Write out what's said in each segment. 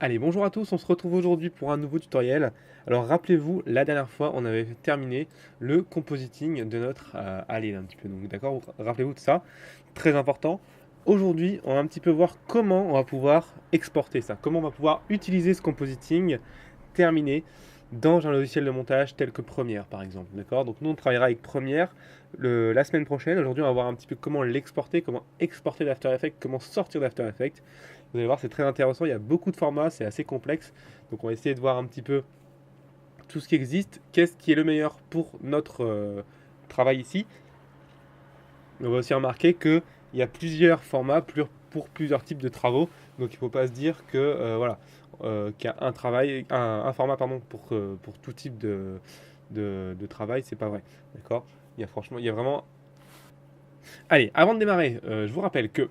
Allez, bonjour à tous, on se retrouve aujourd'hui pour un nouveau tutoriel. Alors rappelez-vous, la dernière fois, on avait terminé le compositing de notre Alien un petit peu. Donc d'accord, rappelez-vous de ça, très important. Aujourd'hui, on va un petit peu voir comment on va pouvoir exporter ça, comment on va pouvoir utiliser ce compositing terminé dans un logiciel de montage tel que Premiere par exemple. D'accord. Donc nous, on travaillera avec Premiere la semaine prochaine. Aujourd'hui, on va voir un petit peu comment l'exporter, comment exporter d'After Effects, comment sortir d'After Effects. Vous allez voir, c'est très intéressant. Il y a beaucoup de formats, c'est assez complexe. Donc, on va essayer de voir un petit peu tout ce qui existe. Qu'est-ce qui est le meilleur pour notre travail ici. On va aussi remarquer qu'il y a plusieurs formats pour plusieurs types de travaux. Donc, il ne faut pas se dire que voilà, qu'il y a un format pardon, pour tout type de travail. C'est pas vrai. D'accord. Il y a vraiment. Allez, avant de démarrer, je vous rappelle que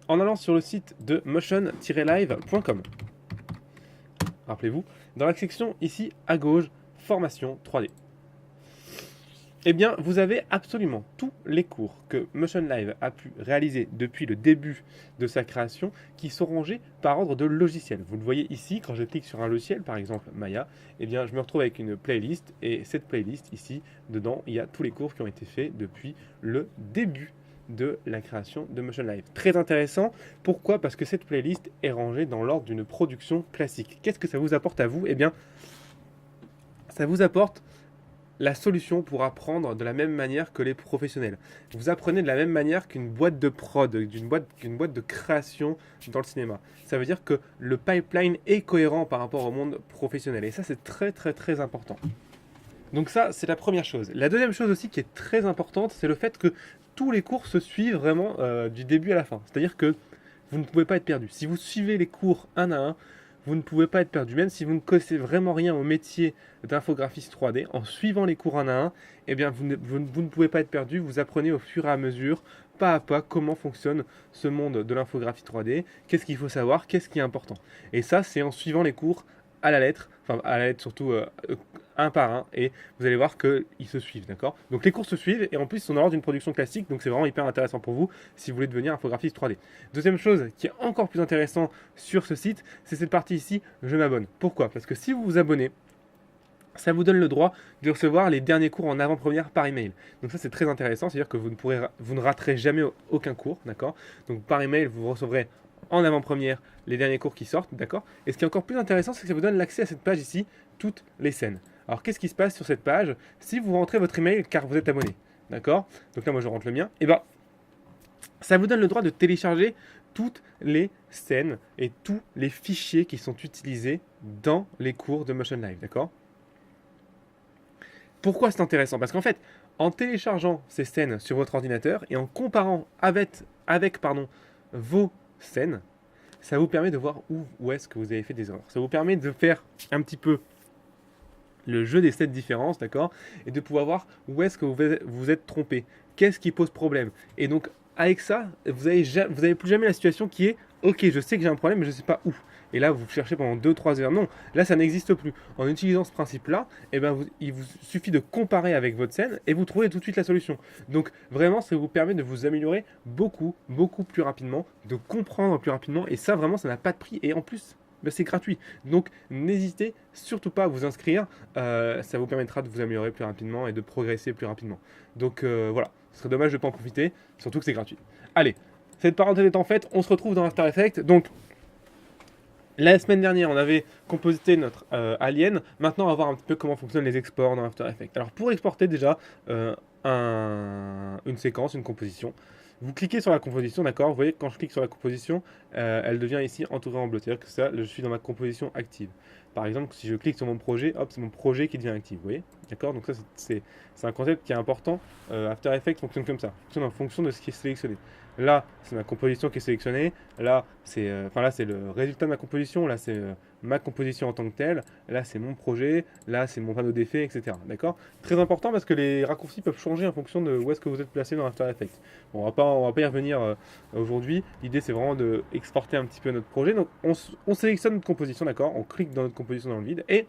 en allant sur le site de motion-live.com, rappelez-vous, dans la section ici à gauche, formation 3D, eh bien, vous avez absolument tous les cours que Motion Live a pu réaliser depuis le début de sa création qui sont rangés par ordre de logiciel. Vous le voyez ici, quand je clique sur un logiciel, par exemple Maya, eh bien, je me retrouve avec une playlist et cette playlist ici, dedans, il y a tous les cours qui ont été faits depuis le début de la création de Motion Live. Très intéressant. Pourquoi? Parce que cette playlist est rangée dans l'ordre d'une production classique. Qu'est-ce que ça vous apporte à vous? Eh bien, ça vous apporte la solution pour apprendre de la même manière que les professionnels. Vous apprenez de la même manière qu'une boîte de prod, qu'une boîte de création dans le cinéma. Ça veut dire que le pipeline est cohérent par rapport au monde professionnel. Et ça, c'est très très très important. Donc ça, c'est la première chose. La deuxième chose aussi qui est très importante, c'est le fait que tous les cours se suivent vraiment du début à la fin. C'est-à-dire que vous ne pouvez pas être perdu. Si vous suivez les cours un à un, vous ne pouvez pas être perdu. Même si vous ne connaissez vraiment rien au métier d'infographiste 3D, en suivant les cours un à un, eh bien vous ne pouvez pas être perdu. Vous apprenez au fur et à mesure, pas à pas, comment fonctionne ce monde de l'infographie 3D, qu'est-ce qu'il faut savoir, qu'est-ce qui est important. Et ça, c'est en suivant les cours à la lettre, enfin à la lettre surtout un par un, et vous allez voir qu'ils se suivent, d'accord. Donc les cours se suivent, et en plus ils sont dans l'ordre d'une production classique, donc c'est vraiment hyper intéressant pour vous si vous voulez devenir infographiste 3D. Deuxième chose qui est encore plus intéressant sur ce site, c'est cette partie ici, je m'abonne. Pourquoi? Parce que si vous vous abonnez, ça vous donne le droit de recevoir les derniers cours en avant-première par email. Donc ça c'est très intéressant, c'est-à-dire que vous ne raterez jamais aucun cours, d'accord. Donc par email, vous recevrez en avant-première les derniers cours qui sortent, d'accord. Et ce qui est encore plus intéressant, c'est que ça vous donne l'accès à cette page ici, toutes les scènes. Alors qu'est-ce qui se passe sur cette page si vous rentrez votre email car vous êtes abonné, d'accord. Donc là moi je rentre le mien, et bah ça vous donne le droit de télécharger toutes les scènes et tous les fichiers qui sont utilisés dans les cours de Motion Live, d'accord. Pourquoi c'est intéressant? Parce qu'en fait, en téléchargeant ces scènes sur votre ordinateur et en comparant avec vos scènes, ça vous permet de voir où est-ce que vous avez fait des erreurs. Ça vous permet de faire un petit peu le jeu des 7 différences, d'accord. Et de pouvoir voir où est-ce que vous êtes trompé. Qu'est-ce qui pose problème. Et donc, avec ça, vous avez plus jamais la situation qui est ok, je sais que j'ai un problème, mais je ne sais pas où. Et là, vous cherchez pendant 2-3 heures. Non, là, ça n'existe plus. En utilisant ce principe-là, eh ben, il vous suffit de comparer avec votre scène et vous trouvez tout de suite la solution. Donc, vraiment, ça vous permet de vous améliorer beaucoup, beaucoup plus rapidement, de comprendre plus rapidement. Et ça, vraiment, ça n'a pas de prix. Et en plus, ben, c'est gratuit. Donc, n'hésitez surtout pas à vous inscrire. Ça vous permettra de vous améliorer plus rapidement et de progresser plus rapidement. Donc, voilà. Ce serait dommage de ne pas en profiter, surtout que c'est gratuit. Allez, cette parenthèse étant faite, on se retrouve dans After Effects. Donc, la semaine dernière, on avait composité notre Alien. Maintenant, on va voir un petit peu comment fonctionnent les exports dans After Effects. Alors, pour exporter déjà une séquence, une composition, vous cliquez sur la composition, d'accord. Vous voyez, quand je clique sur la composition, elle devient ici entourée en bleu. C'est-à-dire que ça, je suis dans ma composition active. Par exemple, si je clique sur mon projet, hop, c'est mon projet qui devient actif. Vous voyez, d'accord. Donc ça, c'est un concept qui est important. After Effects fonctionne comme ça, fonctionne en fonction de ce qui est sélectionné. Là, c'est ma composition qui est sélectionnée. Là, c'est le résultat de ma composition. Là, c'est ma composition en tant que telle. Là, c'est mon projet. Là, c'est mon panneau d'effets, etc. D'accord. Très important parce que les raccourcis peuvent changer en fonction de où est-ce que vous êtes placé dans After Effects. Bon, on va pas y revenir aujourd'hui. L'idée, c'est vraiment de exporter un petit peu notre projet. Donc, on sélectionne notre composition, d'accord. On clique dans notre composition dans le vide et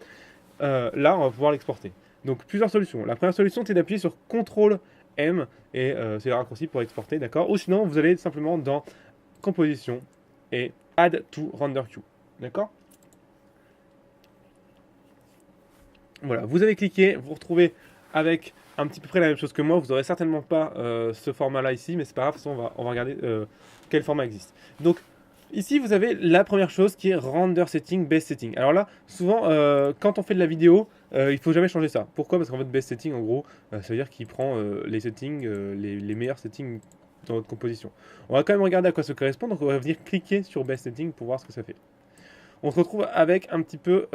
là, on va pouvoir l'exporter. Donc, plusieurs solutions. La première solution, c'est d'appuyer sur CTRL M et c'est le raccourci pour exporter, d'accord. Ou sinon, vous allez simplement dans Composition et Add to Render Queue, d'accord. Voilà, vous avez cliqué, vous retrouvez avec un petit peu près la même chose que moi. Vous n'aurez certainement pas ce format-là ici, mais c'est pas grave, de toute façon, on va regarder quel format existe. Donc, ici, vous avez la première chose qui est Render Setting, Base Setting. Alors là, souvent, quand on fait de la vidéo, il faut jamais changer ça. Pourquoi? Parce qu'en fait, Base Setting, en gros, ça veut dire qu'il prend les settings, les meilleurs settings dans votre composition. On va quand même regarder à quoi ça correspond, donc on va venir cliquer sur Base Setting pour voir ce que ça fait. On se retrouve avec un petit peu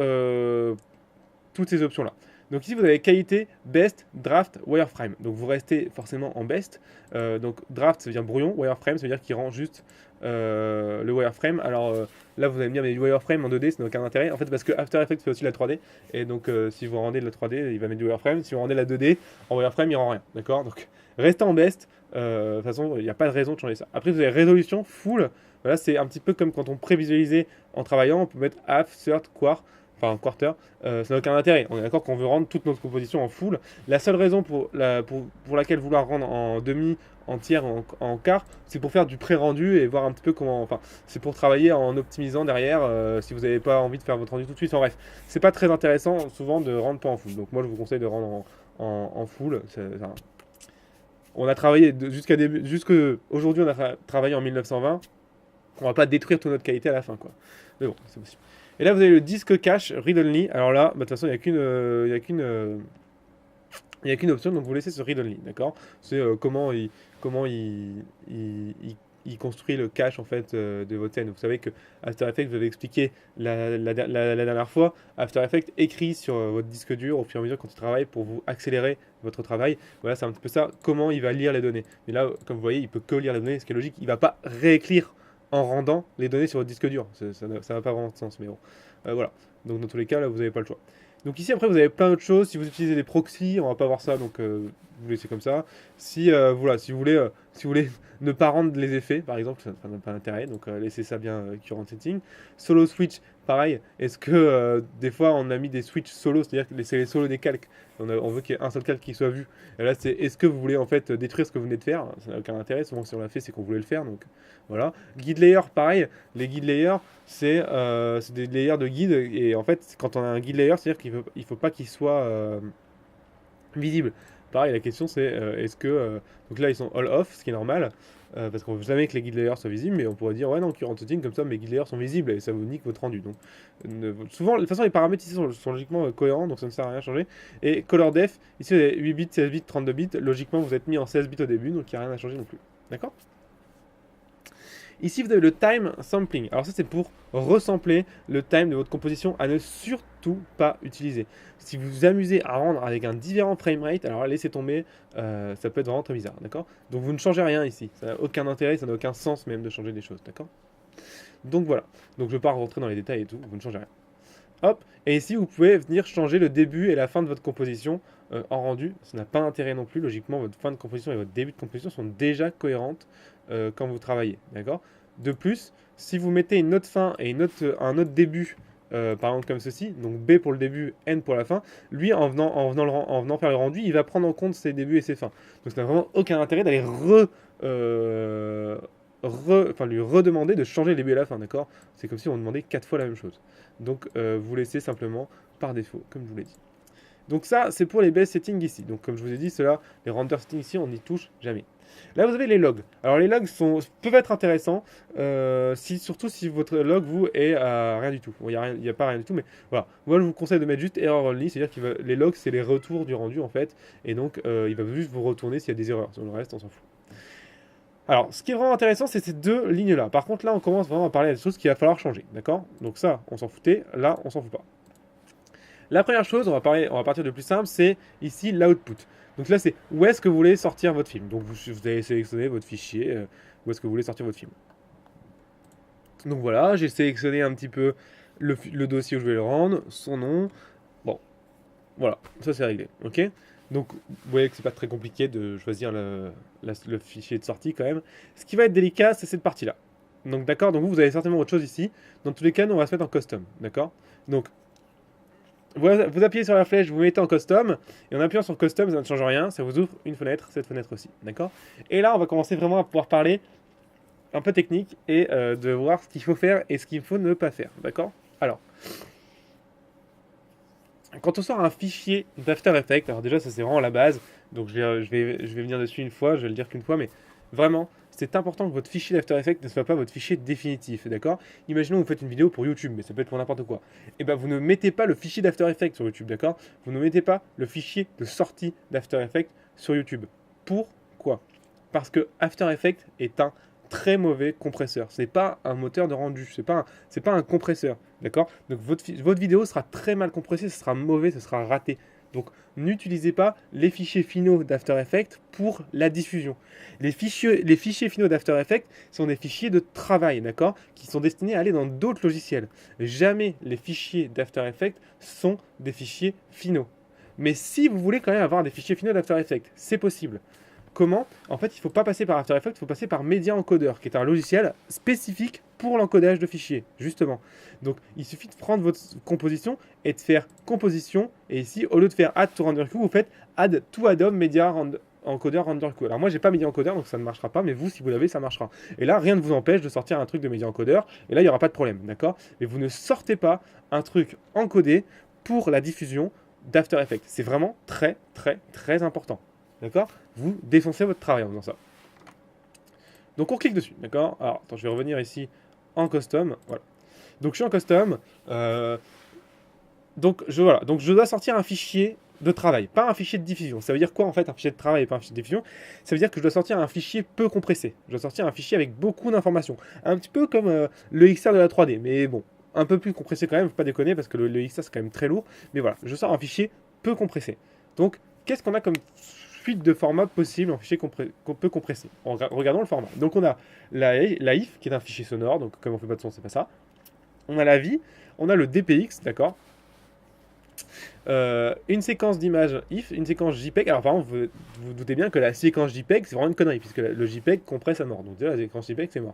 toutes ces options-là. Donc ici, vous avez qualité, best, draft, wireframe. Donc vous restez forcément en best. Donc draft, ça veut dire brouillon. Wireframe, ça veut dire qu'il rend juste le wireframe. Alors là, vous allez me dire, mais du wireframe en 2D, ça n'a aucun intérêt. En fait, parce que After Effects fait aussi la 3D. Et donc, si vous rendez de la 3D, il va mettre du wireframe. Si vous rendez la 2D, en wireframe, il rend rien. D'accord? Donc, restez en best. De toute façon, il n'y a pas de raison de changer ça. Après, vous avez résolution full. Voilà, c'est un petit peu comme quand on prévisualisait en travaillant. On peut mettre half, third, quarter, ça n'a aucun intérêt. On est d'accord qu'on veut rendre toute notre composition en full. La seule raison pour laquelle vouloir rendre en demi, en tiers, en quart, c'est pour faire du pré-rendu et voir un petit peu comment. Enfin, c'est pour travailler en optimisant derrière si vous n'avez pas envie de faire votre rendu tout de suite. En bref, c'est pas très intéressant souvent de rendre pas en full. Donc moi, je vous conseille de rendre en full. On a travaillé jusqu'à aujourd'hui, on a travaillé en 1920. On va pas détruire toute notre qualité à la fin, quoi. Mais bon, c'est possible. Et là, vous avez le disque cache read only. Alors là, de toute façon, il n'y a qu'une option, donc vous laissez ce read only, d'accord? C'est comment il construit le cache en fait de votre scène. Vous savez que After Effects, vous avez expliqué la dernière fois, After Effects écrit sur votre disque dur au fur et à mesure quand il travaille pour vous accélérer votre travail. Voilà, c'est un petit peu ça, comment il va lire les données. Mais là, comme vous voyez, il peut que lire les données, ce qui est logique. Il ne va pas réécrire en rendant les données sur votre disque dur. Ça n'a pas vraiment de sens, mais bon. Voilà. Donc dans tous les cas, là, vous n'avez pas le choix. Donc ici, après, vous avez plein d'autres choses. Si vous utilisez des proxys, on va pas voir ça, donc vous laissez comme ça. Voilà, si vous voulez ne pas rendre les effets, par exemple, ça n'a pas d'intérêt, donc laissez ça bien current setting. Solo switch, pareil. Est-ce que des fois, on a mis des switches solo, c'est-à-dire que c'est les solos des calques. On veut qu'il y ait un seul calque qui soit vu. Et là, c'est est-ce que vous voulez en fait détruire ce que vous venez de faire? Ça n'a aucun intérêt. Souvent, si on l'a fait, c'est qu'on voulait le faire. Donc voilà. Guide layer, pareil. Les guide layers, c'est des layers de guide. Et en fait, quand on a un guide layer, c'est-à-dire qu'il faut pas qu'il soit visible. Pareil, la question c'est est-ce que. Donc là, ils sont all off, ce qui est normal. Parce qu'on veut jamais que les guide layers soient visibles, mais on pourrait dire ouais, non, current setting, comme ça mes guide layers sont visibles et ça vous nique votre rendu. Donc, souvent, de toute façon, les paramètres ici sont logiquement cohérents, donc ça ne sert à rien changer. Et color def, ici vous avez 8 bits, 16 bits, 32 bits. Logiquement, vous êtes mis en 16 bits au début, donc il n'y a rien à changer non plus. D'accord? Ici, vous avez le time sampling. Alors ça, c'est pour resampler le time de votre composition à ne surtout pas utiliser. Si vous vous amusez à rendre avec un différent framerate, alors laissez tomber, ça peut être vraiment très bizarre, d'accord? Donc vous ne changez rien ici. Ça n'a aucun intérêt, ça n'a aucun sens même de changer des choses, d'accord? Donc voilà. Donc je ne vais pas rentrer dans les détails et tout, vous ne changez rien. Hop, et ici vous pouvez venir changer le début et la fin de votre composition en rendu. Ça n'a pas d'intérêt non plus. Logiquement, votre fin de composition et votre début de composition sont déjà cohérentes quand vous travaillez. D'accord? De plus, si vous mettez une note fin et un autre début, par exemple comme ceci, donc B pour le début, N pour la fin, lui en venant faire le rendu, il va prendre en compte ses débuts et ses fins. Donc ça n'a vraiment aucun intérêt d'aller lui redemander de changer le début et la fin, d'accord? C'est comme si on demandait 4 fois la même chose. Donc vous laissez simplement par défaut, comme je vous l'ai dit. Donc ça, c'est pour les base settings ici. Donc comme je vous ai dit, les render settings ici, on n'y touche jamais. Là, vous avez les logs. Alors les logs peuvent être intéressants, surtout si votre log, vous, est à rien du tout. Bon, il n'y a pas rien du tout, mais voilà. Moi, je vous conseille de mettre juste error only, c'est-à-dire que les logs, c'est les retours du rendu, en fait. Et donc, il va juste vous retourner s'il y a des erreurs. Sur le reste, on s'en fout. Alors, ce qui est vraiment intéressant, c'est ces deux lignes-là. Par contre, là, on commence vraiment à parler des choses qu'il va falloir changer, d'accord? Donc ça, on s'en foutait. Là, on s'en fout pas. La première chose, on va partir de plus simple, c'est ici l'output. Donc là, c'est où est-ce que vous voulez sortir votre film. Donc vous allez sélectionner votre fichier, où est-ce que vous voulez sortir votre film. Donc voilà, j'ai sélectionné un petit peu le dossier où je vais le rendre, son nom. Bon, voilà, ça c'est réglé, ok? Donc vous voyez que c'est pas très compliqué de choisir le fichier de sortie quand même. Ce qui va être délicat, c'est cette partie-là. Donc d'accord, donc vous avez certainement autre chose ici. Dans tous les cas, nous, on va se mettre en custom, d'accord? Donc vous appuyez sur la flèche, vous mettez en custom, et en appuyant sur custom, ça ne change rien, ça vous ouvre une fenêtre, cette fenêtre aussi, d'accord? Et là, on va commencer vraiment à pouvoir parler un peu technique et de voir ce qu'il faut faire et ce qu'il faut ne pas faire, d'accord? Alors, Quand on sort un fichier d'After Effects, alors déjà ça c'est vraiment la base, donc je vais venir dessus une fois, je vais le dire qu'une fois, mais vraiment, c'est important que votre fichier d'After Effects ne soit pas votre fichier définitif, d'accord? Imaginons que vous faites une vidéo pour YouTube, mais ça peut être pour n'importe quoi. Et ben vous ne mettez pas le fichier d'After Effects sur YouTube, d'accord? Vous ne mettez pas le fichier de sortie d'After Effects sur YouTube. Pourquoi? Parce que After Effects est un très mauvais compresseur. C'est pas un moteur de rendu, c'est pas un compresseur, d'accord? Donc votre vidéo sera très mal compressée, ce sera mauvais, ce sera raté. Donc n'utilisez pas les fichiers finaux d'After Effects pour la diffusion. Les fichiers finaux d'After Effects sont des fichiers de travail, d'accord? Qui sont destinés à aller dans d'autres logiciels. Jamais les fichiers d'After Effects sont des fichiers finaux. Mais si vous voulez quand même avoir des fichiers finaux d'After Effects, c'est possible. Comment? En fait, il ne faut pas passer par After Effects, il faut passer par Media Encoder, qui est un logiciel spécifique pour l'encodage de fichiers, justement. Donc, il suffit de prendre votre composition et de faire composition. Et ici, au lieu de faire Add to Render Queue, vous faites Add to Addom Media Encoder Render Queue. Alors moi, j'ai pas Media Encoder, donc ça ne marchera pas, mais vous, si vous l'avez, ça marchera. Et là, rien ne vous empêche de sortir un truc de Media Encoder, et là, il n'y aura pas de problème, d'accord? Mais vous ne sortez pas un truc encodé pour la diffusion d'After Effects. C'est vraiment très, très, très important. D'accord? Vous défoncez votre travail en faisant ça. Donc on clique dessus, d'accord? Alors, attends, je vais revenir ici en custom. Voilà. Donc je suis en custom. Donc je dois sortir un fichier de travail, pas un fichier de diffusion. Ça veut dire quoi en fait un fichier de travail et pas un fichier de diffusion? Ça veut dire que je dois sortir un fichier peu compressé. Je dois sortir un fichier avec beaucoup d'informations. Un petit peu comme le XR de la 3D, mais bon, un peu plus compressé quand même, faut pas déconner parce que le XR c'est quand même très lourd. Mais voilà, je sors un fichier peu compressé. Donc qu'est-ce qu'on a comme suite de formats possibles en fichier qu'on peut compresser? Regardons le format. Donc on a la if qui est un fichier sonore, donc comme on fait pas de son, c'est pas ça. On a la vie, on a le DPX, d'accord? Une séquence d'images if, une séquence JPEG. Alors, par exemple, vous doutez bien que la séquence JPEG, c'est vraiment une connerie, puisque le JPEG compresse à mort. Donc, déjà, la séquence JPEG, c'est mort.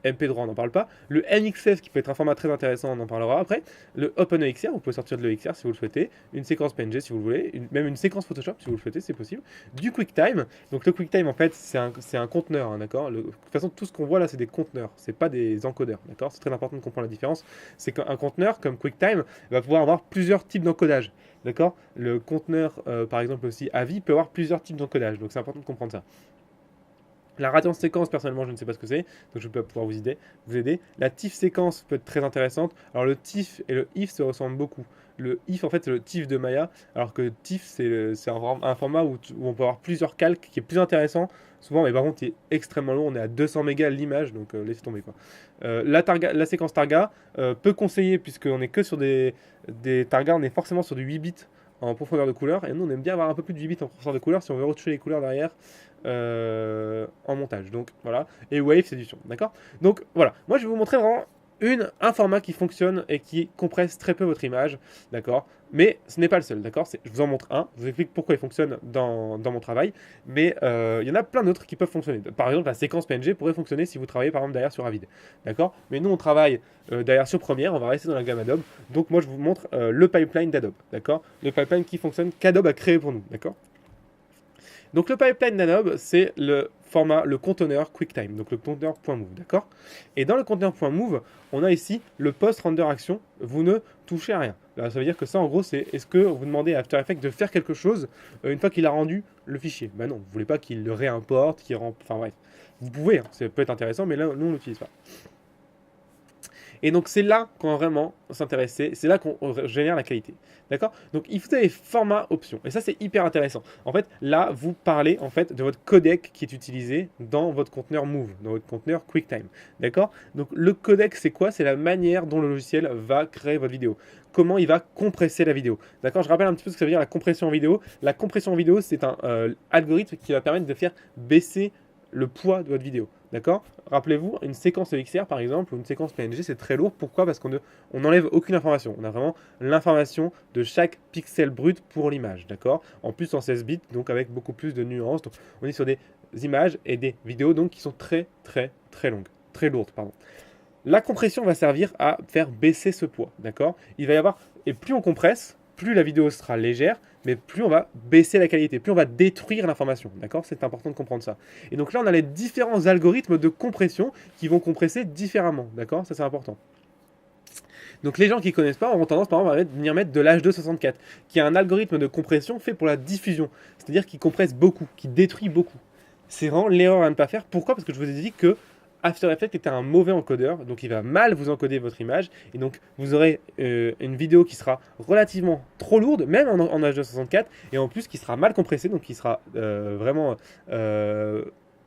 MP3, on n'en parle pas. Le MXF, qui peut être un format très intéressant, on en parlera après. Le OpenEXR, vous pouvez sortir de l'EXR si vous le souhaitez. Une séquence PNG si vous le voulez. Même une séquence Photoshop si vous le souhaitez, c'est possible. Du QuickTime. Donc, le QuickTime, en fait, c'est un conteneur, hein, d'accord? De toute façon, tout ce qu'on voit là, c'est des conteneurs. C'est pas des encodeurs, d'accord? C'est très important de comprendre la différence. C'est qu'un conteneur, comme QuickTime, va pouvoir avoir plusieurs types d'encodage. D'accord? Le conteneur, par exemple aussi AVI, peut avoir plusieurs types d'encodage, donc c'est important de comprendre ça. La radiance séquence, personnellement, je ne sais pas ce que c'est, donc je ne vais pas pouvoir vous aider. La TIFF séquence peut être très intéressante. Alors le TIFF et le IF se ressemblent beaucoup. Le IF, en fait, c'est le TIFF de Maya, alors que TIFF, c'est un format où on peut avoir plusieurs calques, qui est plus intéressant, souvent, mais par contre, il est extrêmement long. On est à 200 mégas l'image, donc laissez tomber, quoi. La séquence Targa, peu conseillée, puisqu'on est que sur des Targa, on est forcément sur du 8 bits en profondeur de couleur, et nous, on aime bien avoir un peu plus de 8 bits en profondeur de couleur si on veut retoucher les couleurs derrière. En montage. Donc voilà. Et Wave, c'est du son. D'accord? Donc voilà. Moi, je vais vous montrer vraiment un format qui fonctionne et qui compresse très peu votre image. D'accord? Mais ce n'est pas le seul. D'accord? Je vous en montre un. Je vous explique pourquoi il fonctionne dans mon travail. Mais il y en a plein d'autres qui peuvent fonctionner. Par exemple, la séquence PNG pourrait fonctionner si vous travaillez par exemple derrière sur Avid. D'accord? Mais nous, on travaille derrière sur Premiere. On va rester dans la gamme Adobe. Donc moi, je vous montre le pipeline d'Adobe. D'accord? Le pipeline qui fonctionne qu'Adobe a créé pour nous. D'accord? Donc le pipeline d'Adobe, c'est le format, le conteneur QuickTime, donc le conteneur .move, d'accord? Et dans le conteneur .move, on a ici le post-render action, vous ne touchez à rien. Là, ça veut dire que ça, en gros, c'est est-ce que vous demandez à After Effects de faire quelque chose une fois qu'il a rendu le fichier? Ben non, vous ne voulez pas qu'il le réimporte, enfin bref. Vous pouvez, hein, ça peut être intéressant, mais là, nous, on ne l'utilise pas. Et donc c'est là qu'on va vraiment s'intéresser, c'est là qu'on génère la qualité. D'accord? Donc il faut des formats options. Et ça c'est hyper intéressant. En fait, là, vous parlez en fait de votre codec qui est utilisé dans votre conteneur Move, dans votre conteneur QuickTime. D'accord? Donc le codec c'est quoi? C'est la manière dont le logiciel va créer votre vidéo. Comment il va compresser la vidéo. D'accord? Je rappelle un petit peu ce que ça veut dire la compression en vidéo. La compression en vidéo, c'est un algorithme qui va permettre de faire baisser le poids de votre vidéo. D'accord? Rappelez-vous, une séquence EXR par exemple, ou une séquence PNG, c'est très lourd. Pourquoi? Parce qu'on n'enlève aucune information. On a vraiment l'information de chaque pixel brut pour l'image. D'accord? En plus en 16 bits, donc avec beaucoup plus de nuances. Donc on est sur des images et des vidéos donc, qui sont très très très longues. Très lourdes, pardon. La compression va servir à faire baisser ce poids. D'accord? Il va y avoir. Et plus on compresse, plus la vidéo sera légère, mais plus on va baisser la qualité, plus on va détruire l'information. D'accord? C'est important de comprendre ça. Et donc là, on a les différents algorithmes de compression qui vont compresser différemment. D'accord? Ça, c'est important. Donc les gens qui ne connaissent pas auront tendance par exemple à venir mettre de l'H264, qui est un algorithme de compression fait pour la diffusion, c'est-à-dire qui compresse beaucoup, qui détruit beaucoup. C'est vraiment l'erreur à ne pas faire. Pourquoi? Parce que je vous ai dit que After Effects était un mauvais encodeur, donc il va mal vous encoder votre image, et donc vous aurez une vidéo qui sera relativement trop lourde, même en H264, et en plus qui sera mal compressée, donc qui sera vraiment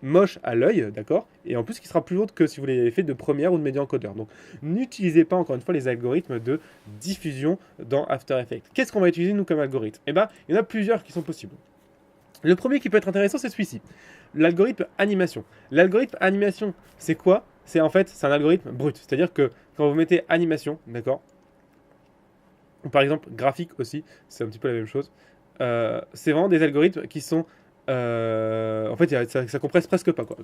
moche à l'œil, d'accord? Et en plus qui sera plus lourde que si vous l'avez fait de première ou de média encodeur. Donc n'utilisez pas encore une fois les algorithmes de diffusion dans After Effects. Qu'est-ce qu'on va utiliser nous comme algorithme? Eh bien, il y en a plusieurs qui sont possibles. Le premier qui peut être intéressant, c'est celui-ci. L'algorithme animation. L'algorithme animation, c'est quoi? C'est en fait, c'est un algorithme brut. C'est-à-dire que quand vous mettez animation, d'accord? Ou par exemple graphique aussi, c'est un petit peu la même chose. C'est vraiment des algorithmes qui sont en fait, ça compresse presque pas, quoi.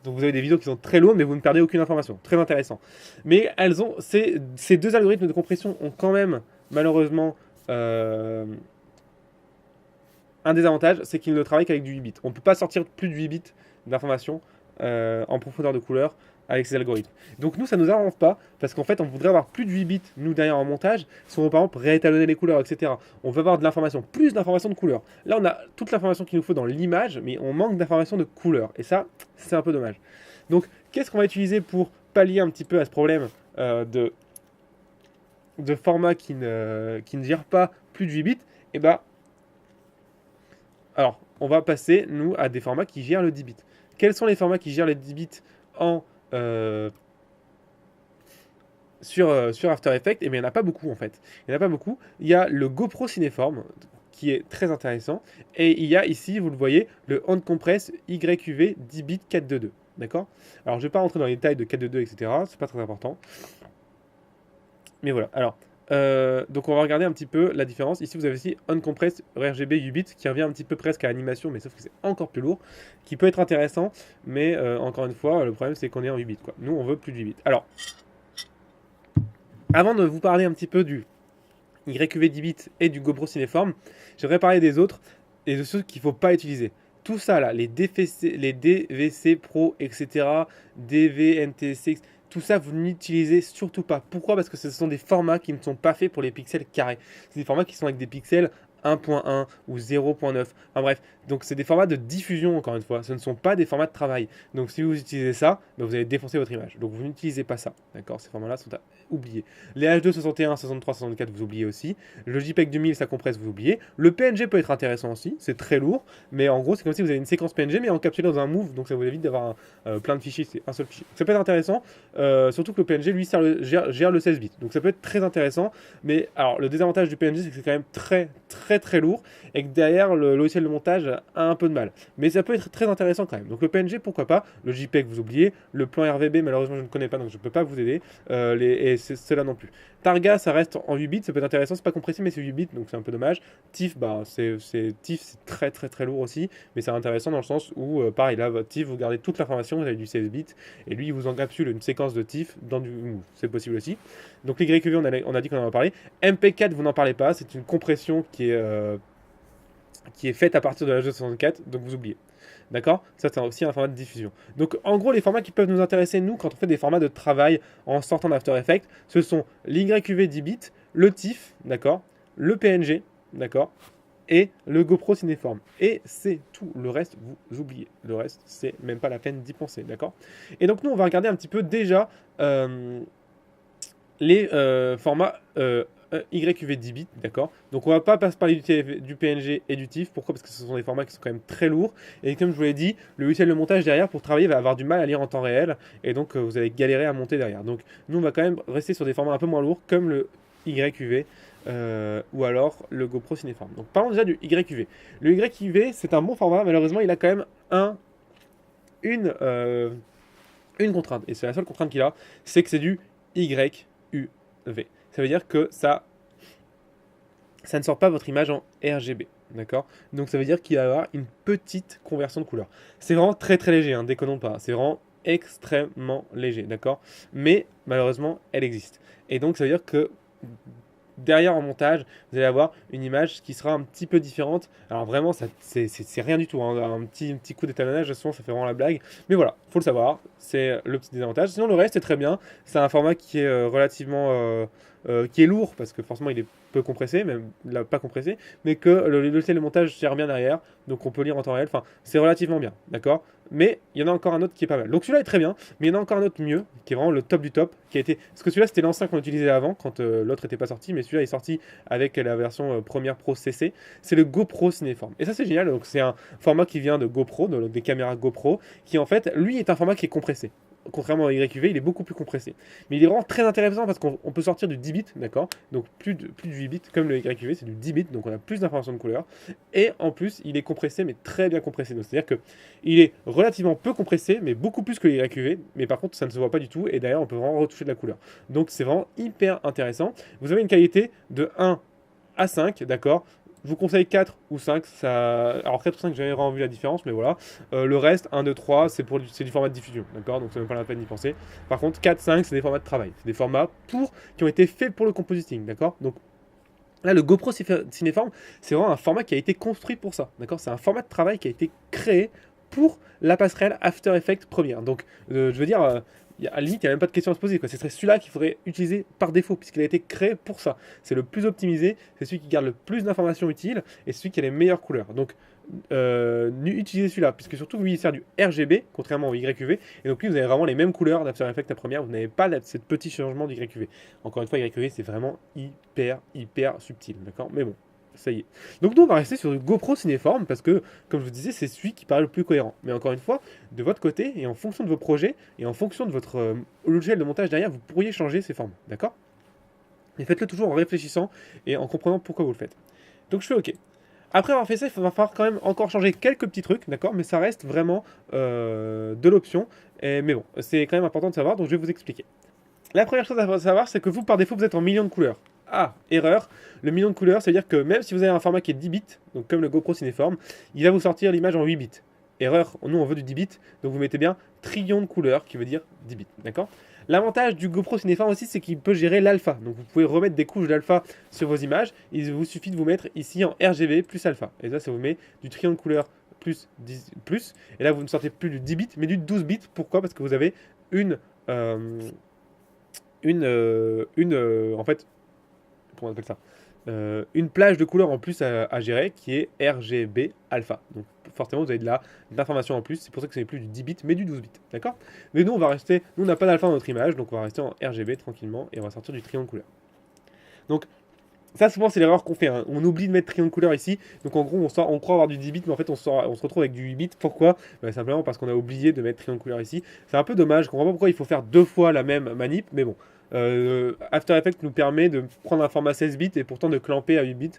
Donc vous avez des vidéos qui sont très lourdes, mais vous ne perdez aucune information. Très intéressant. Mais ces deux algorithmes de compression ont quand même, malheureusement, un désavantage, c'est qu'ils ne travaillent qu'avec du 8 bits. On ne peut pas sortir plus de 8 bits d'informations en profondeur de couleur avec ces algorithmes. Donc nous, ça ne nous arrange pas, parce qu'en fait, on voudrait avoir plus de 8 bits, nous, derrière en montage, si on veut par exemple réétalonner les couleurs, etc. On veut avoir de l'information, plus d'informations de couleur. Là, on a toute l'information qu'il nous faut dans l'image, mais on manque d'informations de couleur. Et ça, c'est un peu dommage. Donc, qu'est-ce qu'on va utiliser pour pallier un petit peu à ce problème de format qui ne gère pas plus de 8 bits? Eh ben, alors, on va passer, nous, à des formats qui gèrent le 10 bits. Quels sont les formats qui gèrent les 10 bits sur After Effects? Eh bien, il n'y en a pas beaucoup, en fait. Il n'y en a pas beaucoup. Il y a le GoPro Cineform, qui est très intéressant. Et il y a ici, vous le voyez, le On Compress YUV 10 bits 422. D'accord? Alors, je ne vais pas rentrer dans les détails de 422, etc. C'est pas très important. Mais voilà. Alors, donc on va regarder un petit peu la différence. Ici, vous avez aussi Uncompressed RGB U-Bit qui revient un petit peu presque à animation, mais sauf que c'est encore plus lourd, qui peut être intéressant, mais encore une fois, le problème c'est qu'on est en U-Bit, quoi. Nous, on veut plus de U-Bit. Alors, avant de vous parler un petit peu du YQV 10 bits et du GoPro Cineform, j'aimerais parler des autres et de ceux qu'il ne faut pas utiliser. Tout ça là, les DVC Pro, etc., DVNTC, tout ça, vous n'utilisez surtout pas. Pourquoi? Parce que ce sont des formats qui ne sont pas faits pour les pixels carrés. C'est des formats qui sont avec des pixels 1.1 ou 0.9. Enfin bref, donc c'est des formats de diffusion encore une fois. Ce ne sont pas des formats de travail. Donc si vous utilisez ça, ben vous allez défoncer votre image. Donc vous n'utilisez pas ça. D'accord? Ces formats-là sont à oublier. Les H2, 61, 63, 64, vous oubliez aussi. Le JPEG 2000, ça compresse, vous oubliez. Le PNG peut être intéressant aussi. C'est très lourd. Mais en gros, c'est comme si vous avez une séquence PNG mais encapsulée dans un move. Donc ça vous évite d'avoir plein de fichiers. C'est un seul fichier. Donc, ça peut être intéressant. Surtout que le PNG, lui, gère le 16 bits. Donc ça peut être très intéressant. Mais alors, le désavantage du PNG, c'est que c'est quand même très lourd. Et que derrière, le logiciel de montage a un peu de mal. Mais ça peut être très intéressant quand même. Donc le PNG, pourquoi pas. Le JPEG, vous oubliez. Le plan RVB, malheureusement, je ne connais pas, donc je ne peux pas vous aider. Et cela non plus. Targa, ça reste en 8 bits, ça peut être intéressant, c'est pas compressé, mais c'est 8 bits, donc c'est un peu dommage. TIFF, bah, TIFF, c'est très lourd aussi, mais c'est intéressant dans le sens où, pareil, là, votre TIFF, vous gardez toute l'information, vous avez du 16 bits, et lui, il vous encapsule une séquence de TIFF dans du move, c'est possible aussi. Donc les YQV, on a dit qu'on en a parlé. MP4, vous n'en parlez pas, c'est une compression qui est faite à partir de la H264, donc vous oubliez. D'accord? Ça, c'est aussi un format de diffusion. Donc, en gros, les formats qui peuvent nous intéresser, nous, quand on fait des formats de travail en sortant d'After Effects, ce sont l'YQV 10 bits, le TIFF, d'accord? Le PNG, d'accord? Et le GoPro Cineform. Et c'est tout. Le reste, vous oubliez. Le reste, c'est même pas la peine d'y penser, d'accord? Et donc, nous, on va regarder un petit peu déjà les formats YQV 10 bits, d'accord? Donc on va pas parler du PNG et du TIFF. Pourquoi? Parce que ce sont des formats qui sont quand même très lourds. Et comme je vous l'ai dit, le logiciel de montage derrière, pour travailler, va avoir du mal à lire en temps réel. Et donc vous allez galérer à monter derrière. Donc nous, on va quand même rester sur des formats un peu moins lourds, comme le YQV ou alors le GoPro Cineform. Donc parlons déjà du YQV. Le YQV, c'est un bon format. Malheureusement, il a quand même une contrainte. Et c'est la seule contrainte qu'il a, c'est que c'est du YUV. Ça veut dire que ça ne sort pas votre image en RGB, d'accord? Donc ça veut dire qu'il va y avoir une petite conversion de couleur. C'est vraiment très léger, hein, déconnons pas. C'est vraiment extrêmement léger, d'accord? Mais malheureusement, elle existe. Et donc ça veut dire que derrière en montage, vous allez avoir une image qui sera un petit peu différente. Alors vraiment, c'est rien du tout, hein. Un petit coup d'étalonnage, souvent ça fait vraiment la blague. Mais voilà, faut le savoir, c'est le petit désavantage. Sinon le reste est très bien. C'est un format qui est relativement qui est lourd parce que forcément il est peu compressé, même là, pas compressé, mais que le logiciel de montage gère bien derrière, donc on peut lire en temps réel. Enfin, c'est relativement bien, d'accord? Mais il y en a encore un autre qui est pas mal. Donc celui-là est très bien, mais il y en a encore un autre mieux, qui est vraiment le top du top, qui a été. Parce que celui-là c'était l'ancien qu'on utilisait avant, quand l'autre n'était pas sorti, mais celui-là est sorti avec la version Premiere Pro CC. C'est le GoPro Cineform. Et ça c'est génial. Donc c'est un format qui vient de GoPro, donc des caméras GoPro, qui en fait, lui est un format qui est compressé. Contrairement à YQV, il est beaucoup plus compressé. Mais il est vraiment très intéressant parce qu'on peut sortir du 10 bits, d'accord? Donc plus de 8 bits, comme le YQV, c'est du 10 bits, donc on a plus d'informations de couleur. Et en plus, il est compressé, mais très bien compressé. C'est-à-dire qu'il est relativement peu compressé, mais beaucoup plus que le YQV. Mais par contre, ça ne se voit pas du tout. Et d'ailleurs, on peut vraiment retoucher de la couleur. Donc c'est vraiment hyper intéressant. Vous avez une qualité de 1 à 5, d'accord? Je vous conseille 4 ou 5. Ça... Alors 4 ou 5, j'ai jamais vraiment vu la différence, mais voilà. Le reste, 1, 2, 3, c'est du format de diffusion, d'accord? Donc c'est même pas la peine d'y penser. Par contre, 4, 5, c'est des formats de travail. C'est des formats qui ont été faits pour le compositing, d'accord? Donc là, le GoPro Cineform, c'est vraiment un format qui a été construit pour ça, d'accord? C'est un format de travail qui a été créé pour la passerelle After Effects Premiere. Donc, je veux dire, à la limite, il n'y a même pas de question à se poser, quoi. Ce serait celui-là qu'il faudrait utiliser par défaut, puisqu'il a été créé pour ça. C'est le plus optimisé, c'est celui qui garde le plus d'informations utiles, et celui qui a les meilleures couleurs. Donc, utilisez celui-là, puisque surtout, lui, il sert du RGB, contrairement au YQV, et donc lui, vous avez vraiment les mêmes couleurs d'After Effects à première, vous n'avez pas ce petit changement du YQV. Encore une fois, YQV, c'est vraiment hyper subtil, d'accord? Mais bon, ça y est. Donc nous, on va rester sur le GoPro Cineform, parce que, comme je vous disais, c'est celui qui paraît le plus cohérent. Mais encore une fois, de votre côté, et en fonction de vos projets, et en fonction de votre logiciel de montage derrière, vous pourriez changer ces formes, d'accord? Mais faites-le toujours en réfléchissant et en comprenant pourquoi vous le faites. Donc je fais OK. Après avoir fait ça, il va falloir quand même encore changer quelques petits trucs, d'accord? Mais ça reste vraiment de l'option. Mais bon, c'est quand même important de savoir, donc je vais vous expliquer. La première chose à savoir, c'est que vous, par défaut, vous êtes en millions de couleurs. Ah, erreur. Le million de couleurs, ça veut dire que même si vous avez un format qui est 10 bits, donc comme le GoPro Cineform, il va vous sortir l'image en 8 bits. Erreur, nous on veut du 10 bits, donc vous mettez bien trillion de couleurs, qui veut dire 10 bits, d'accord? L'avantage du GoPro Cineform aussi, c'est qu'il peut gérer l'alpha. Donc vous pouvez remettre des couches d'alpha sur vos images. Il vous suffit de vous mettre ici en RGB plus alpha. Et ça vous met du trillion de couleurs plus 10 plus. Et là, vous ne sortez plus du 10 bits, mais du 12 bits. Pourquoi? Parce que vous avez en fait, comment on appelle ça, une plage de couleurs en plus à gérer qui est RGB alpha. Donc forcément vous avez de l'information en plus, c'est pour ça que ce n'est plus du 10 bits mais du 12 bits, d'accord? Mais nous on va rester, nous on n'a pas d'alpha dans notre image, donc on va rester en RGB tranquillement et on va sortir du triangle couleur. Donc ça souvent c'est l'erreur qu'on fait, hein. On oublie de mettre triangle couleur ici, donc en gros on croit avoir du 10 bits mais en fait on se retrouve avec du 8 bits. Pourquoi? Simplement parce qu'on a oublié de mettre triangle couleur ici. C'est un peu dommage, je comprends pas pourquoi il faut faire deux fois la même manip, mais bon. After Effects nous permet de prendre un format 16 bits et pourtant de clamper à 8 bits.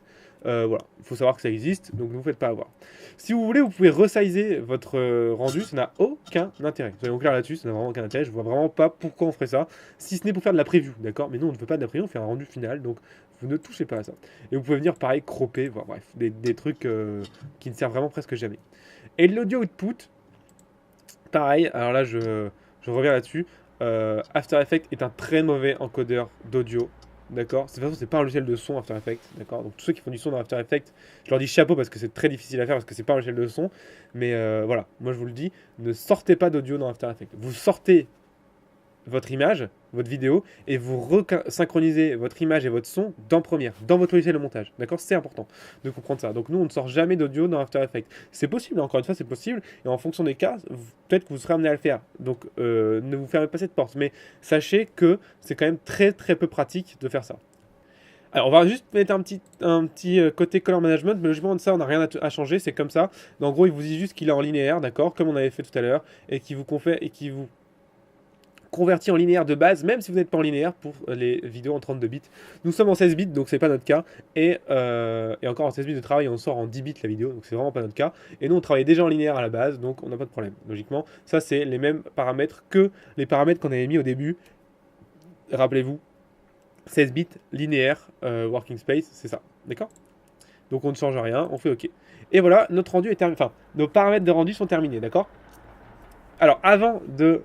Voilà, il faut savoir que ça existe, donc ne vous faites pas avoir. Si vous voulez, vous pouvez resizer votre rendu, ça n'a aucun intérêt. Soyons clairs là-dessus, ça n'a vraiment aucun intérêt. Je vois vraiment pas pourquoi on ferait ça, si ce n'est pour faire de la preview, d'accord? Mais nous, on ne veut pas de la preview, on fait un rendu final, donc vous ne touchez pas à ça. Et vous pouvez venir pareil, cropper, voilà, bref, des trucs qui ne servent vraiment presque jamais. Et l'audio output, pareil, alors là, je reviens là-dessus. After Effects est un très mauvais encodeur d'audio, d'accord? De toute façon, c'est pas un logiciel de son After Effects, d'accord? Donc tous ceux qui font du son dans After Effects, je leur dis chapeau parce que c'est très difficile à faire parce que c'est pas un logiciel de son. Mais voilà, moi je vous le dis, ne sortez pas d'audio dans After Effects. Vous sortez votre image, votre vidéo, et vous synchronisez votre image et votre son dans Premiere, dans votre logiciel de montage. D'accord? C'est important de comprendre ça. Donc nous, on ne sort jamais d'audio dans After Effects. C'est possible, encore une fois, c'est possible, et en fonction des cas, peut-être que vous serez amené à le faire. Donc ne vous fermez pas cette porte, mais sachez que c'est quand même très très peu pratique de faire ça. Alors on va juste mettre un petit côté color management, mais logiquement de ça on n'a rien à changer, c'est comme ça. Donc, en gros il vous dit juste qu'il est en linéaire, d'accord, comme on avait fait tout à l'heure, et qui vous converti en linéaire de base, même si vous n'êtes pas en linéaire pour les vidéos en 32 bits. Nous sommes en 16 bits, donc c'est pas notre cas. Et encore en 16 bits de travail, on sort en 10 bits la vidéo, donc c'est vraiment pas notre cas. Et nous, on travaille déjà en linéaire à la base, donc on n'a pas de problème. Logiquement, ça c'est les mêmes paramètres que les paramètres qu'on avait mis au début. Rappelez-vous, 16 bits linéaire, working space, c'est ça, d'accord? Donc on ne change rien, on fait OK. Et voilà, notre rendu est terminé. Enfin, nos paramètres de rendu sont terminés, d'accord? Alors, avant de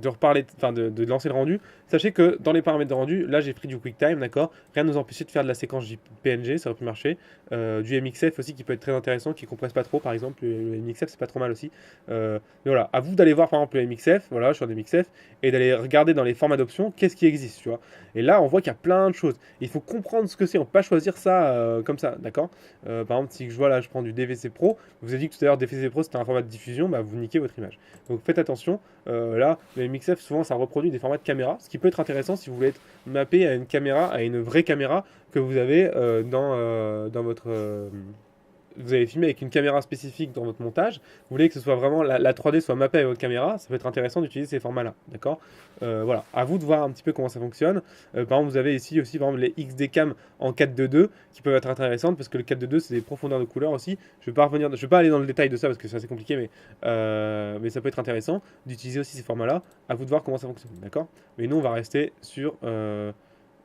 reparler, enfin de lancer le rendu, sachez que dans les paramètres de rendu, là j'ai pris du QuickTime, d'accord? Rien ne nous empêchait de faire de la séquence PNG, ça aurait pu marcher. Du MXF aussi qui peut être très intéressant, qui compresse pas trop, par exemple. Le MXF c'est pas trop mal aussi. Mais voilà, à vous d'aller voir par exemple le MXF, voilà, je suis en MXF, et d'aller regarder dans les formats d'options qu'est-ce qui existe, tu vois. Et là on voit qu'il y a plein de choses. Il faut comprendre ce que c'est, on peut pas choisir ça comme ça, d'accord? Par exemple, si je vois là, je prends du DVC Pro, vous avez dit que tout à l'heure DVC Pro c'était un format de diffusion, bah vous niquez votre image. Donc faites attention, là, le MXF souvent ça reproduit des formats de caméra, ce qui peut être intéressant si vous voulez être mappé à une caméra, à une vraie caméra que vous avez dans votre... vous avez filmé avec une caméra spécifique dans votre montage, vous voulez que ce soit vraiment la 3D soit mappée avec votre caméra, ça peut être intéressant d'utiliser ces formats-là, d'accord? Voilà, à vous de voir un petit peu comment ça fonctionne. Par exemple, vous avez ici aussi par exemple, les XD Cam en 4:2 qui peuvent être intéressantes parce que le 4:2 c'est des profondeurs de couleur aussi. Je vais pas aller dans le détail de ça parce que c'est assez compliqué, mais ça peut être intéressant d'utiliser aussi ces formats-là. À vous de voir comment ça fonctionne, d'accord? Mais nous on va rester sur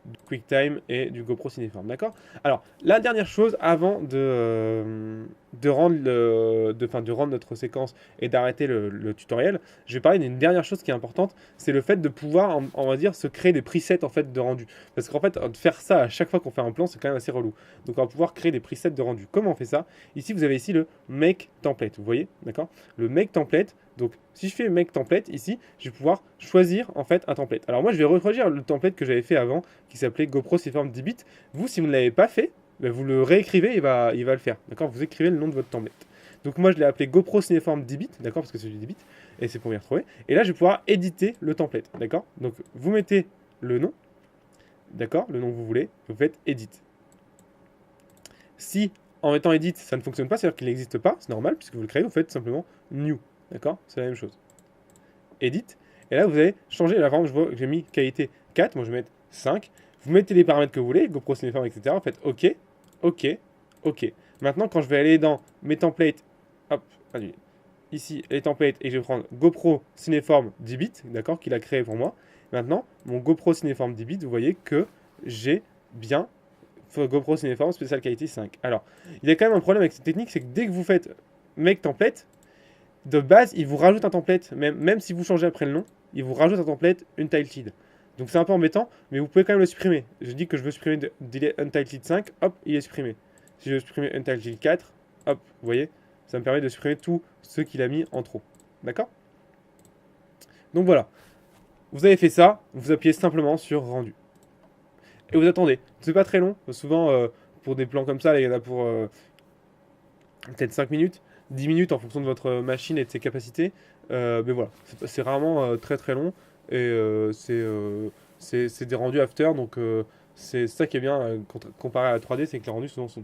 du QuickTime et du GoPro Cineform, d'accord? Alors, la dernière chose avant de rendre notre séquence et d'arrêter le tutoriel, je vais parler d'une dernière chose qui est importante, c'est le fait de pouvoir, on va dire, se créer des presets en fait de rendu. Parce qu'en fait, de faire ça à chaque fois qu'on fait un plan, c'est quand même assez relou. Donc, on va pouvoir créer des presets de rendu. Comment on fait ça? Ici, vous avez ici le Make Template, vous voyez, d'accord? Le Make Template. Donc, si je fais Make Template ici, je vais pouvoir choisir en fait un template. Alors moi, je vais reproduire le template que j'avais fait avant, qui s'appelait GoPro Cineform 10 bits. Vous, si vous ne l'avez pas fait, ben, vous le réécrivez, il va le faire. D'accord? Vous écrivez le nom de votre template. Donc moi, je l'ai appelé GoPro Cineform 10 bits, d'accord? Parce que c'est du 10 bits, et c'est pour m'y retrouver. Et là, je vais pouvoir éditer le template, d'accord? Donc vous mettez le nom, d'accord? Le nom que vous voulez, vous faites Edit. Si en mettant Edit, ça ne fonctionne pas, c'est-à-dire qu'il n'existe pas, c'est normal, puisque vous le créez, vous faites simplement New, d'accord? C'est la même chose. Edit. Et là, vous allez changer. Là, par exemple, je vois que j'ai mis qualité 4. Moi, je vais mettre 5. Vous mettez les paramètres que vous voulez, GoPro Cineform, etc. Vous faites OK, OK, OK. Maintenant, quand je vais aller dans mes templates, hop, allez, ici, les templates, et je vais prendre GoPro Cineform 10 bits, d'accord, qu'il a créé pour moi. Maintenant, mon GoPro Cineform 10 bits, vous voyez que j'ai bien GoPro Cineform spécial qualité 5. Alors, il y a quand même un problème avec cette technique, c'est que dès que vous faites Make Template, de base, il vous rajoute un template, même si vous changez après le nom, il vous rajoute un template Untitled. Donc c'est un peu embêtant, mais vous pouvez quand même le supprimer. Je dis que je veux supprimer Untitled 5, hop, il est supprimé. Si je veux supprimer Untitled 4, hop, vous voyez, ça me permet de supprimer tous ceux qu'il a mis en trop. D'accord? Donc voilà, vous avez fait ça, vous appuyez simplement sur rendu. Et vous attendez. C'est pas très long, souvent pour des plans comme ça, il y en a pour peut-être 5 minutes. 10 minutes en fonction de votre machine et de ses capacités. Mais voilà, c'est rarement très très long. Et c'est des rendus after. Donc c'est ça qui est bien comparé à la 3D, c'est que les rendus souvent sont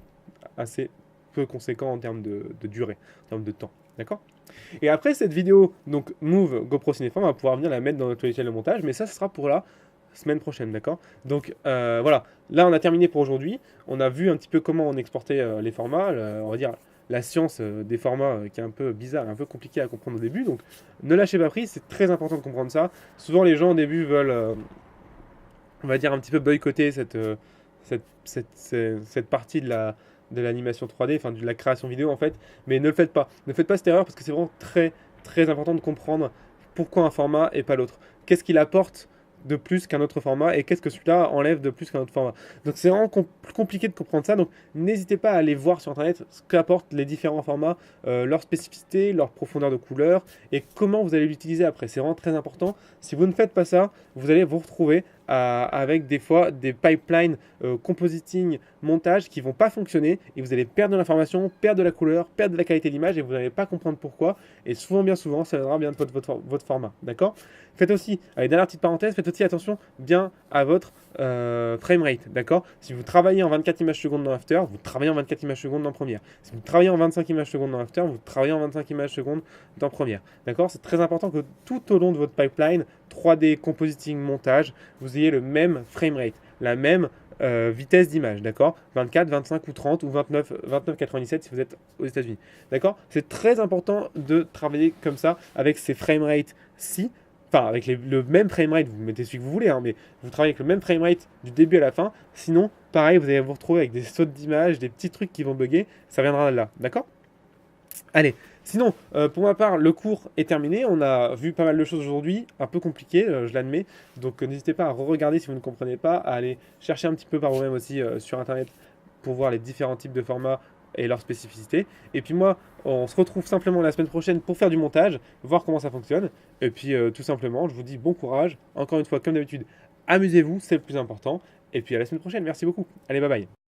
assez peu conséquents en termes de durée, en termes de temps. D'accord? Et après cette vidéo, donc Move GoPro Cineform, on va pouvoir venir la mettre dans notre logiciel de montage. Mais ça, ce sera pour la semaine prochaine, d'accord? Donc voilà, là on a terminé pour aujourd'hui. On a vu un petit peu comment on exportait les formats, on va dire la science des formats qui est un peu bizarre, un peu compliqué à comprendre au début. Donc ne lâchez pas prise, c'est très important de comprendre ça. Souvent les gens au début veulent, on va dire, un petit peu boycotter cette partie de l'animation 3D, enfin de la création vidéo en fait, mais ne le faites pas. Ne faites pas cette erreur parce que c'est vraiment très très important de comprendre pourquoi un format et pas l'autre. Qu'est-ce qu'il apporte de plus qu'un autre format et qu'est-ce que celui-là enlève de plus qu'un autre format. Donc c'est vraiment plus compliqué de comprendre ça, donc n'hésitez pas à aller voir sur internet ce qu'apportent les différents formats, leur spécificité, leur profondeur de couleur et comment vous allez l'utiliser après. C'est vraiment très important. Si vous ne faites pas ça, vous allez vous retrouver avec des fois des pipelines compositing, montage qui vont pas fonctionner et vous allez perdre de l'information, perdre de la couleur, perdre de la qualité de l'image et vous n'allez pas comprendre pourquoi. Et souvent, bien souvent, ça viendra bien de votre format. D'accord? Faites aussi, allez, dernière petite parenthèse, faites aussi attention bien à votre framerate. D'accord? Si vous travaillez en 24 images secondes dans After, vous travaillez en 24 images secondes dans Premiere. Si vous travaillez en 25 images secondes dans After, vous travaillez en 25 images secondes dans Premiere. D'accord? C'est très important que tout au long de votre pipeline, 3D, compositing, montage, vous ayez le même framerate, la même vitesse d'image, d'accord? 24, 25 ou 30 ou 29, 97 si vous êtes aux États-Unis, d'accord? C'est très important de travailler comme ça avec ces framerates-ci, enfin avec le même framerate, vous mettez celui que vous voulez, hein, mais vous travaillez avec le même framerate du début à la fin, sinon, pareil, vous allez vous retrouver avec des sautes d'image, des petits trucs qui vont bugger, ça viendra de là, d'accord? Allez, sinon, pour ma part, le cours est terminé. On a vu pas mal de choses aujourd'hui, un peu compliquées, je l'admets. Donc n'hésitez pas à re-regarder si vous ne comprenez pas, à aller chercher un petit peu par vous-même aussi sur Internet pour voir les différents types de formats et leurs spécificités. Et puis moi, on se retrouve simplement la semaine prochaine pour faire du montage, voir comment ça fonctionne. Et puis tout simplement, je vous dis bon courage. Encore une fois, comme d'habitude, amusez-vous, c'est le plus important. Et puis à la semaine prochaine. Merci beaucoup. Allez, bye bye.